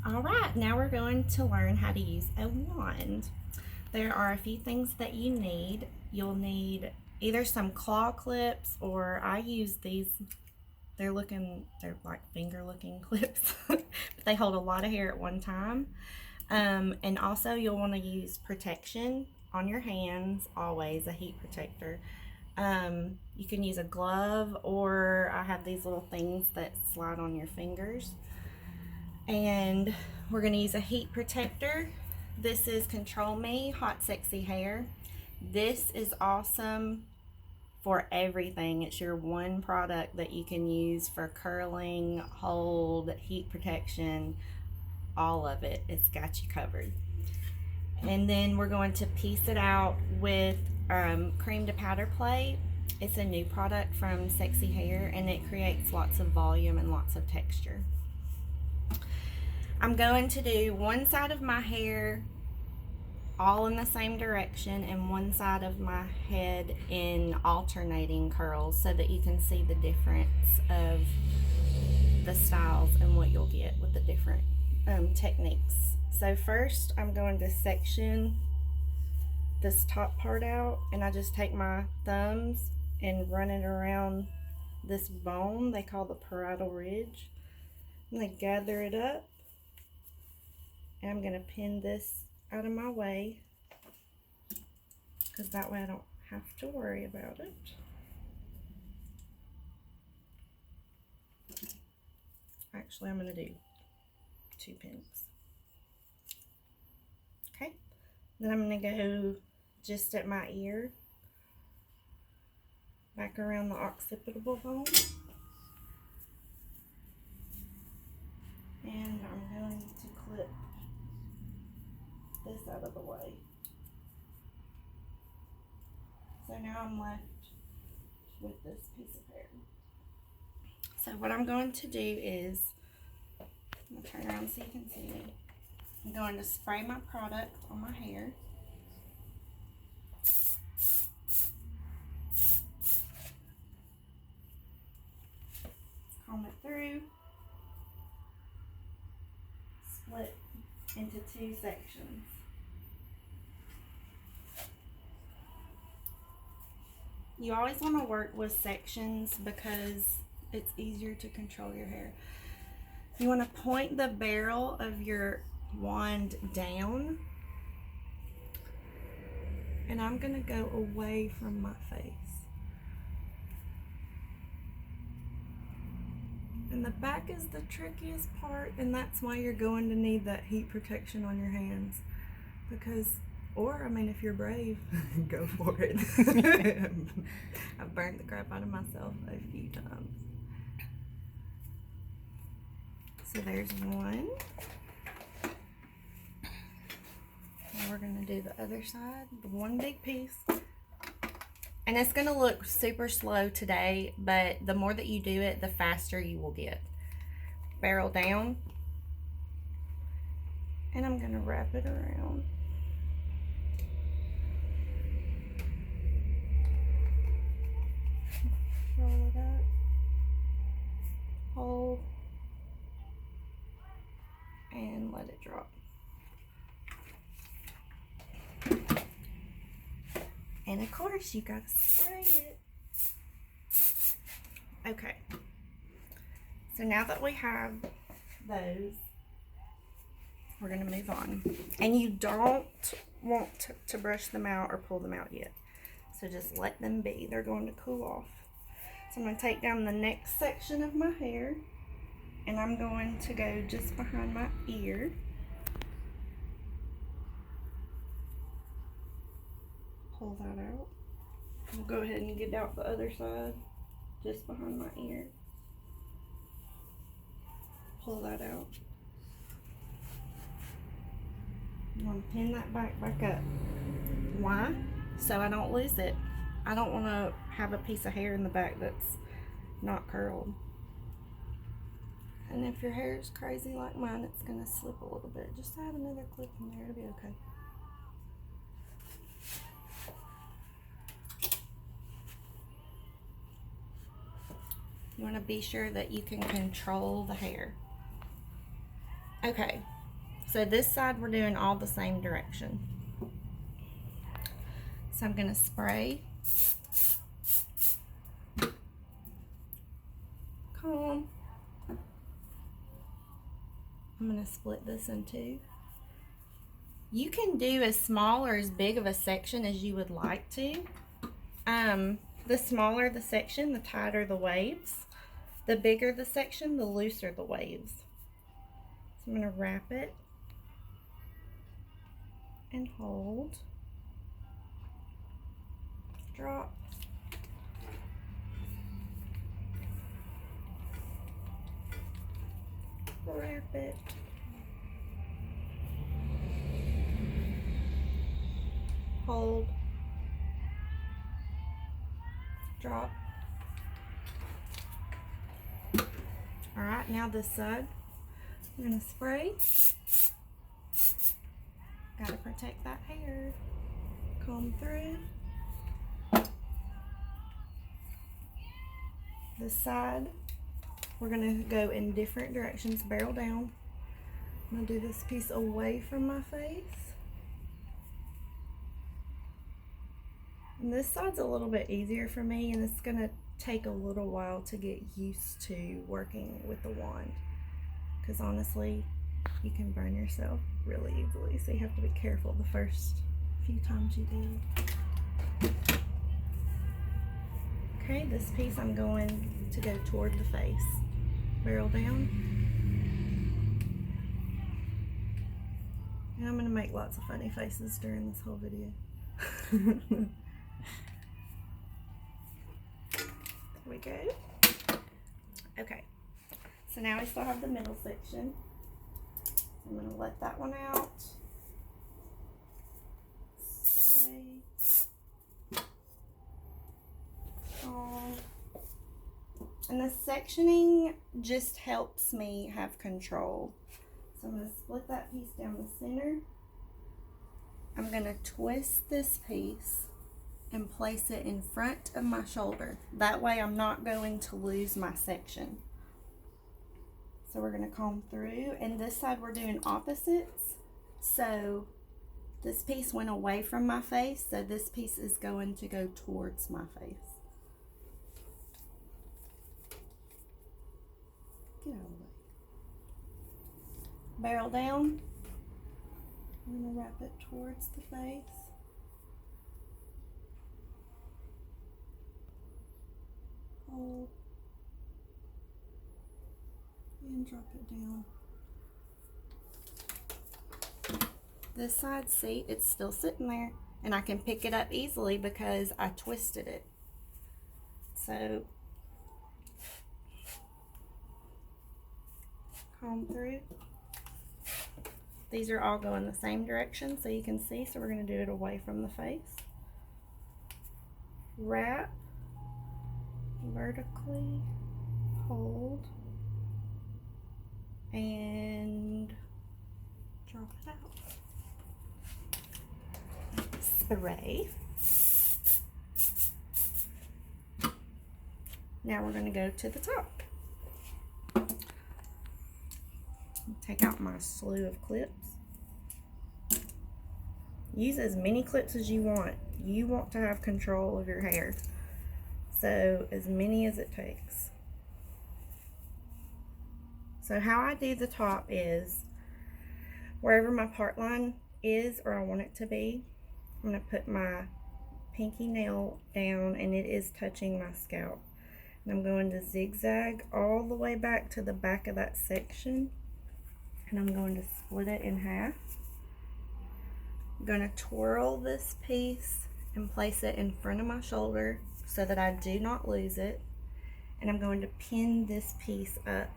All right, now we're going to learn how to use a wand. There are a few things that you need. You'll need either some claw clips, or I use these. They're like finger looking clips, but they hold a lot of hair at one time. And also you'll want to use protection on your hands, always a heat protector. You can use a glove, or I have these little things that slide on your fingers. And we're going to use a heat protector. This is Control Me Hot Sexy Hair. This is awesome for everything. It's your one product that you can use for curling, hold, heat protection, all of it. It's got you covered. And then we're going to piece it out with cream to powder plate. It's a new product from Sexy Hair, and it creates lots of volume and lots of texture. I'm going to do one side of my hair all in the same direction and one side of my head in alternating curls so that you can see the difference of the styles and what you'll get with the different techniques. So first I'm going to section this top part out, and I just take my thumbs and run it around this bone they call the parietal ridge. I'm going to gather it up, and I'm going to pin this out of my way because that way I don't have to worry about it. Actually, I'm going to do 2 pins. Okay, then I'm going to go just at my ear, back around the occipital bone, and I'm going to clip this out of the way. So now I'm left with this piece of hair. So what I'm going to do is, I'm going to turn around so you can see me. I'm going to spray my product on my hair. Comb it through, split into 2 sections. You always want to work with sections because it's easier to control your hair. You want to point the barrel of your wand down, and I'm going to go away from my face. And the back is the trickiest part, and that's why you're going to need that heat protection on your hands. Because, or I mean, if you're brave, go for it. I've burned the crap out of myself a few times. So there's one. Now we're going to do the other side, the one big piece. And it's going to look super slow today, but the more that you do it, the faster you will get. Barrel down. And I'm going to wrap it around. Roll it up. Hold. And let it drop. And of course, you gotta spray it. Okay. So now that we have those, we're gonna move on. And you don't want to brush them out or pull them out yet. So just let them be. They're going to cool off. So I'm gonna take down the next section of my hair, and I'm going to go just behind my ear. Pull that out. We'll go ahead and get out the other side, just behind my ear. Pull that out. I'm going to pin that back up. Why? So I don't lose it. I don't want to have a piece of hair in the back that's not curled. And if your hair is crazy like mine, it's going to slip a little bit. Just add another clip in there, it'll be okay. You want to be sure that you can control the hair. Okay, so this side we're doing all the same direction. So I'm going to spray, comb. I'm going to split this in two. You can do as small or as big of a section as you would like to. The smaller the section, the tighter the waves. The bigger the section, the looser the waves. So I'm going to wrap it and hold. Drop. Wrap it. Hold. Drop. Alright, now this side. I'm going to spray. Got to protect that hair. Comb through. This side, we're going to go in different directions, barrel down. I'm going to do this piece away from my face. And this side's a little bit easier for me, and it's going to take a little while to get used to working with the wand. Because honestly, you can burn yourself really easily, so you have to be careful the first few times you do. Okay, this piece I'm going to go toward the face. Barrel down. And I'm going to make lots of funny faces during this whole video. There we go. Okay, so now we still have the middle section. I'm going to let that one out. And the sectioning just helps me have control. So I'm going to split that piece down the center. I'm going to twist this piece and place it in front of my shoulder. That way I'm not going to lose my section. So we're going to comb through, and this side we're doing opposites. So this piece went away from my face, so this piece is going to go towards my face. Get out of the way. Barrel down. I'm going to wrap it towards the face. Hold. And drop it down. This side, see, it's still sitting there, and I can pick it up easily because I twisted it. So comb through. These are all going the same direction, so you can see. So we're going to do it away from the face. Wrap vertically, hold, and drop it out. Spray. Now we're going to go to the top. Take out my slew of clips. Use as many clips as you want. You want to have control of your hair. So as many as it takes. So how I do the top is wherever my part line is, or I want it to be, I'm going to put my pinky nail down, and it is touching my scalp. And I'm going to zigzag all the way back to the back of that section. And I'm going to split it in half. I'm going to twirl this piece and place it in front of my shoulder so that I do not lose it. And I'm going to pin this piece up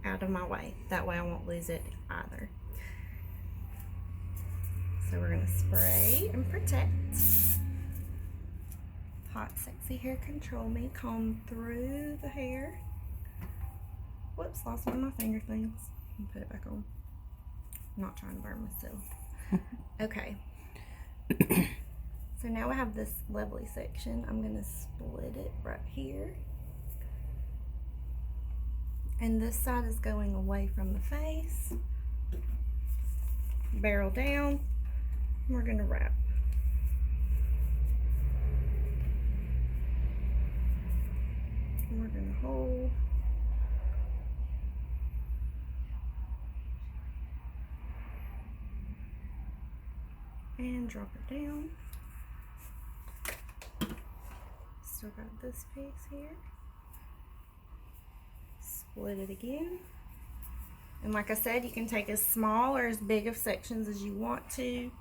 out of my way. That way I won't lose it either. So we're going to spray and protect. Hot, sexy hair control me. Comb through the hair. Whoops, lost one of my finger things. And put it back on. I'm not trying to burn myself. Okay. So now I have this lovely section. I'm going to split it right here. And this side is going away from the face. Barrel down. We're gonna wrap. And we're gonna hold. And drop it down. Still got this piece here. Split it again. And like I said, you can take as small or as big of sections as you want to.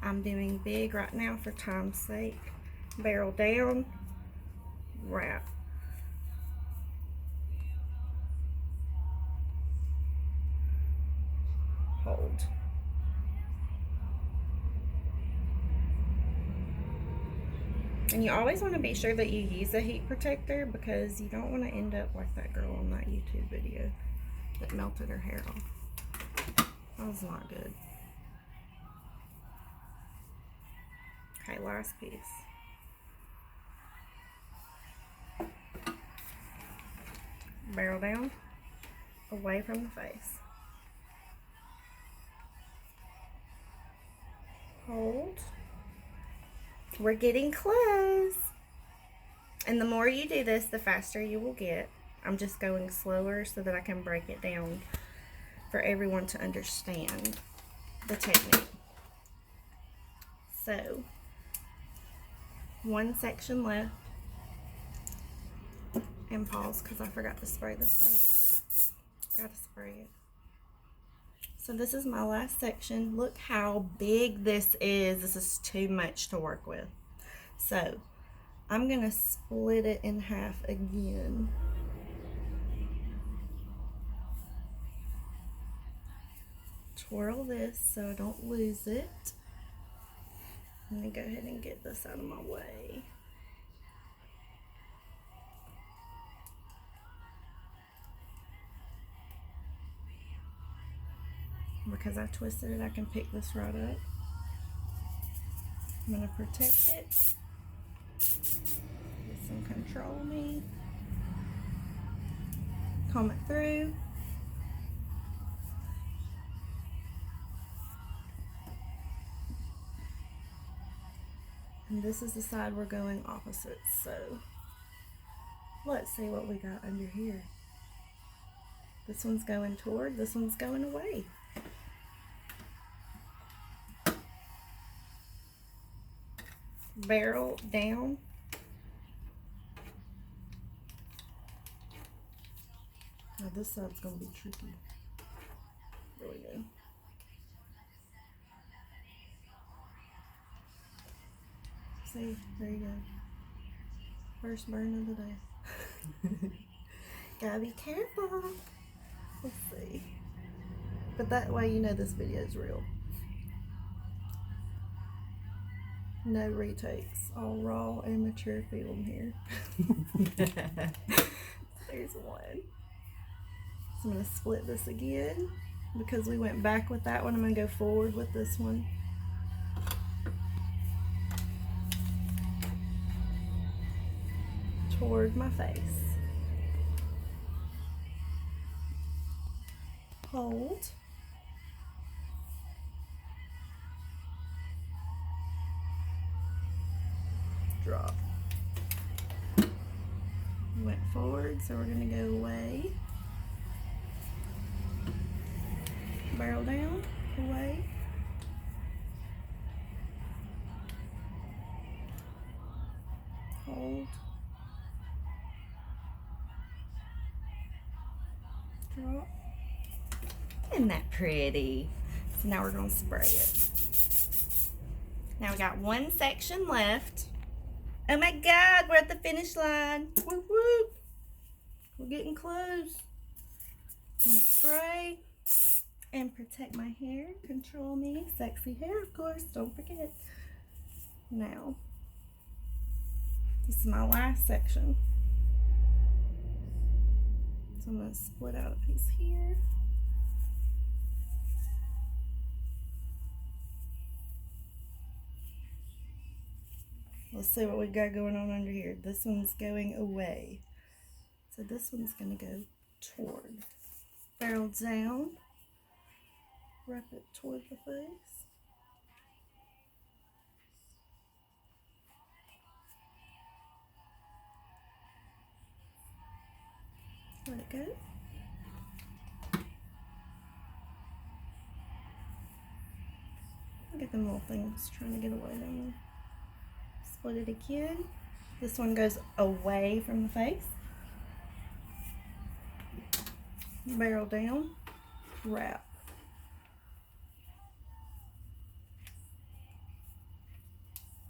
I'm doing big right now for time's sake. Barrel down, wrap. Hold. And you always want to be sure that you use a heat protector because you don't want to end up like that girl on that YouTube video that melted her hair off. That was not good. Okay, last piece. Barrel down, away from the face. Hold. We're getting close. And the more you do this, the faster you will get. I'm just going slower so that I can break it down for everyone to understand the technique. So, one section left. And pause because I forgot to spray this up. Gotta spray it. So this is my last section. Look how big this is. This is too much to work with. So I'm gonna split it in half again. Twirl this so I don't lose it. Let me go ahead and get this out of my way. Because I twisted it, I can pick this right up. I'm gonna protect it. Get some Control Me. Comb it through. And this is the side we're going opposite, so let's see what we got under here. This one's going toward, this one's going away. Barrel down. Now this side's going to be tricky. There we go. See, there you go. First burn of the day. Gotta be careful. Let's see. But that way you know this video is real. No retakes. All raw amateur film here. There's one. So I'm going to split this again. Because we went back with that one, I'm going to go forward with this one. Toward my face. Hold. Drop. Went forward, so we're going to go away. Barrel down, away. Hold. Drop. Isn't that pretty? So now we're going to spray it. Now we got one section left. Oh my God, we're at the finish line. Whoop whoop. We're getting close. I'm gonna spray and protect my hair. Control Me. Sexy hair, of course. Don't forget. Now, this is my last section. So I'm going to split out a piece here. Let's see what we got going on under here. This one's going away. So this one's going to go toward. Barrel down. Wrap it toward the face. Let it go. Look at them little things trying to get away down there. Split it again. This one goes away from the face. Barrel down. Wrap.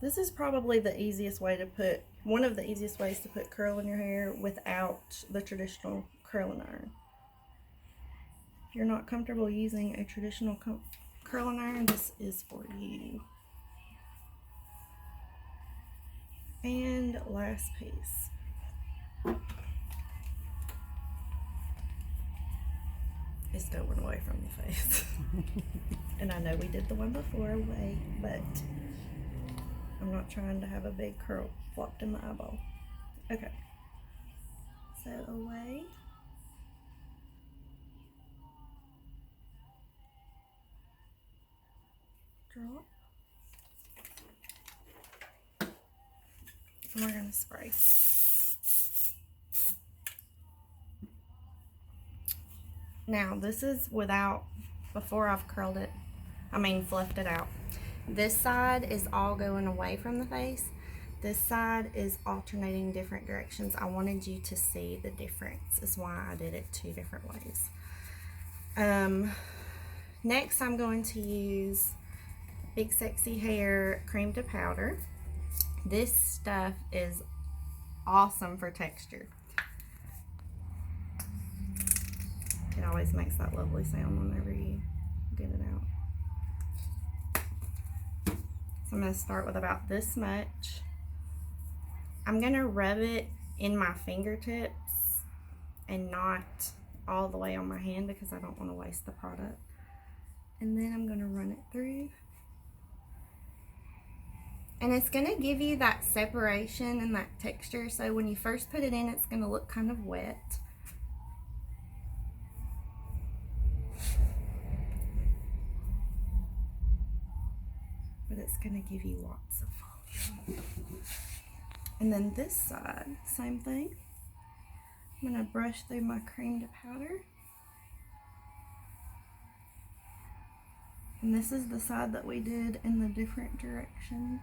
This is probably the easiest way to put, one of the easiest ways to put curl in your hair without the traditional curling iron. If you're not comfortable using a traditional curling iron, this is for you. And last piece. It's going away from the face. And I know we did the one before away, but I'm not trying to have a big curl flopped in my eyeball. Okay. So away. Drop. And we're going to spray. Now this is without, before I've curled it, fluffed it out. This side is all going away from the face. This side is alternating different directions. I wanted you to see the difference, is why I did it two different ways. Next I'm going to use Big Sexy Hair Cream to Powder. This stuff is awesome for texture. It always makes that lovely sound whenever you get it out. So I'm going to start with about this much. I'm going to rub it in my fingertips and not all the way on my hand because I don't want to waste the product. And then I'm going to run it through. And it's going to give you that separation and that texture. So when you first put it in, it's going to look kind of wet. But it's going to give you lots of volume. And then this side, same thing. I'm going to brush through my cream to powder. And this is the side that we did in the different directions.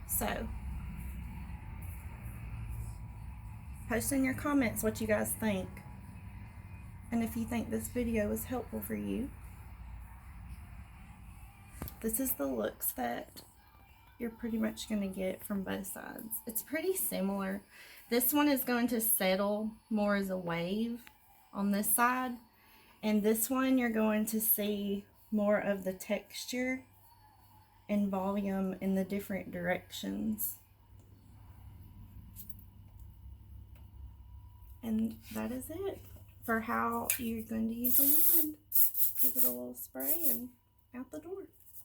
So, post in your comments what you guys think. And if you think this video is helpful for you. This is the looks that you're pretty much going to get from both sides. It's pretty similar. This one is going to settle more as a wave on this side. And this one you're going to see more of the texture and volume in the different directions. And that is it for how you're going to use a wand. Give it a little spray and out the door.